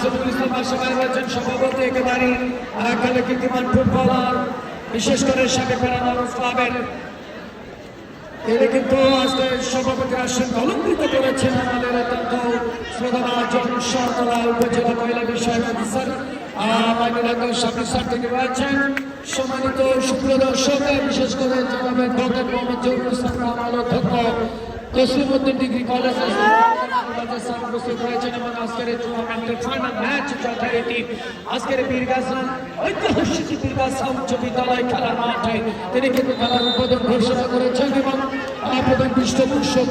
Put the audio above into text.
শফিকুল ইসলাম বাসাবাই রয়েছেন সভাপতি, একেবারে খেলে কীর্তিমান ফুটবলার, বিশেষ করে সাবেক মানুষ ক্লাবের। তিনি কিন্তু আজকে সভাপতি আসন অলঙ্কৃত করেছেন আমাদের অত্যন্ত শ্রদ্ধাভাজন শহরতলা উপজেলা মহিলা বিষয়ক অফিসার তিনি রয়েছেন। সম্মানিত সুপ্রদর্শক, বিশেষ করে জনাবের ডক্টর মোহাম্মদ জহুরুল ইসলাম কামাল অধ্যক্ষ তসলিমউদ্দিন ডিগ্রি কলেজ উপস্থিত রয়েছেন এবং আজকের এই টুর্নামেন্টের ফাইনাল ম্যাচ যথারীতি আজকের বীরগাছা ঐতিহাসিক বীরগাছা উচ্চ বিদ্যালয় খেলার মাঠে তিনি কিন্তু খেলার উদ্বোধন ঘোষণা করেছেন এবং প্রধান পৃষ্ঠপোষক